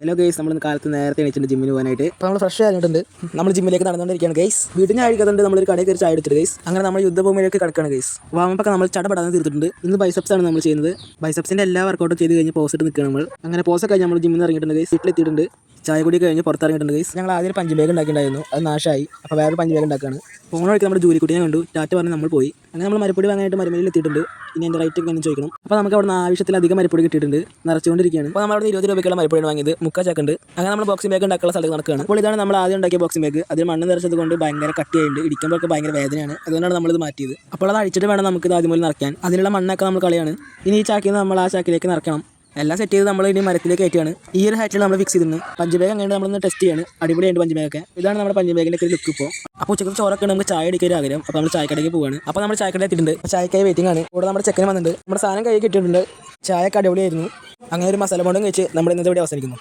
Hello guys, നമ്മൾ കാലത്ത് നേരത്തെ എണീച്ചിട്ടുണ്ട് ജിമ്മിന് പോകാനായിട്ട്. അപ്പോൾ നമ്മൾ ഫ്രഷ് ആയിട്ടുണ്ട്. നമ്മൾ ജിമ്മിലേക്ക് നടന്നുകൊണ്ടിരിക്കുകയാണ് ഗൈസ്. വീട്ടിൽ നിന്ന് കഴിക്കുന്നുണ്ട്. നമ്മളൊരു കടയിൽ കയറി ചായ എടുത്തിട്ട് ഗൈസ്. അങ്ങനെ നമ്മൾ യുദ്ധഭൂമിയിലേക്ക് കിടക്കുകയാണ് ഗൈസ്. വാമപ്പൊക്കെ നമ്മൾ ചടപടാന്ന് തീർത്തിട്ടുണ്ട്. ഇന്ന് ബൈസെപ്സ് ആണ് നമ്മൾ ചെയ്യുന്നത്. ബൈസെപ്സിന്റെ എല്ലാ വർക്കൗട്ടും ചെയ്ത് കഴിഞ്ഞ് പോസ്റ്റ് നിൽക്കുകയാണ് നമ്മൾ. അങ്ങനെ പോസ്റ്റ് കഴിഞ്ഞ് നമ്മൾ ജിമ്മിൽ നിന്ന് ഇറങ്ങിയിട്ടുണ്ട് ഗൈസ്. വീട്ടിലെത്തിയിട്ടുണ്ട്. ചായ കൂടി കഴിഞ്ഞ് പുറത്തിറങ്ങിയിട്ടുണ്ട് ഗൈസ്. ഞങ്ങൾ ആദ്യം പഞ്ച് ബാഗ് ഉണ്ടാക്കിയിട്ടുണ്ടായിരുന്നു. അത് നാശമായി. അപ്പോൾ വേറെ പഞ്ച് ബാഗ് ഉണ്ടാക്കുകയാണ്. ഫോൺ വഴിക്ക് നമ്മുടെ ജോലിക്കുട്ടിയെ കണ്ടു. ടാറ്റ പറഞ്ഞ് നമ്മൾ പോയി. അങ്ങനെ നമ്മൾ മരപ്പൊടി വാങ്ങാനായിട്ട് മരുമലയിൽ എത്തിയിട്ടുണ്ട്. ഇനി എൻ്റെ റേറ്റ് ഒക്കെ ചോദിക്കണം. അപ്പോൾ നമുക്ക് അവിടെ നിന്ന് ആവശ്യത്തിലധികം മരപ്പൊടി കിട്ടിയിട്ടുണ്ട്. നിറച്ചുകൊണ്ടിരിക്കുകയാണ്. അപ്പോൾ നമ്മൾ അവിടെ 20 രൂപയ്ക്കുള്ള മരപ്പൊടിയാണ് വാങ്ങിയത്. മുക്കാ ചാക്കുണ്ട്. അങ്ങനെ നമ്മൾ ബോക്സിംഗ് ബാഗ് ഉണ്ടാക്കാനുള്ള സ്ഥലത്ത് നടക്കുകയാണ്. അപ്പോൾ ഇതാണ് നമ്മൾ ആദ്യം ഉണ്ടാക്കിയ ബോക്സിംഗ് ബാഗ്. അതിൽ മണ്ണ് നിറച്ചത് കൊണ്ട് ഭയങ്കര കട്ടിയായിട്ടുണ്ട്. ഇടിക്കുമ്പോഴൊക്കെ ഭയങ്കര വേദനയാണ്. അതുകൊണ്ടാണ് നമ്മളിത് മാറ്റിയത്. അപ്പോൾ അത് അഴിച്ചിട്ട് വേണം നമുക്ക് ഇത് ആദ്യം മുതൽ നിറയ്ക്കാൻ. അതിനുള്ള മണ്ണൊക്കെ നമ്മൾ കളയാണ്. ഇനി ഈ ചാക്കിൽ നിന്ന് നമ്മൾ ആ ചാക്കിലേക്ക് നിറക്കണം. എല്ലാം സെറ്റ് ചെയ്ത് നമ്മൾ ഇനി മരത്തിലേക്ക് കയറ്റിയാണ്. ഈ ഒരു ഹൈറ്റിൽ നമ്മൾ ഫിക്സ് ചെയ്തിരുന്നു. പഞ്ച് ബാഗ് അങ്ങനെ നമ്മളൊന്ന് ടെസ്റ്റ് ചെയ്യാണ്. അടിപൊളിയായിട്ട് പഞ്ച് ബാഗൊക്കെ. ഇതാണ് നമ്മുടെ പഞ്ച് ബാഗിൻ്റെ ഒരു ലുക്ക് ഇപ്പോൾ. അപ്പോൾ ഉച്ചക്ക് ചോറൊക്കെ നമുക്ക് ചായ അടിക്കാൻ ഒരു ആഗ്രഹം. അപ്പോൾ നമ്മൾ ചായക്കടയ്ക്ക് പോവുകയാണ്. അപ്പോൾ നമ്മൾ ചായക്കട എത്തിയിട്ടുണ്ട്. ചായക്കായി വെയിറ്റിംഗ് ആണ്. ഇവിടെ നമ്മുടെ ചെക്കൻ വന്നിട്ടുണ്ട്. നമ്മുടെ സാധനം കൈ കിട്ടിയിട്ടുണ്ട്. ചായക്ക് അടിപൊളിയായിരുന്നു. അങ്ങനെ ഒരു മസാല ബോണ്ടും കഴിച്ച് നമ്മുടെ ഇന്നത്തെ ഇവിടെ അവസാനിക്കുന്നു.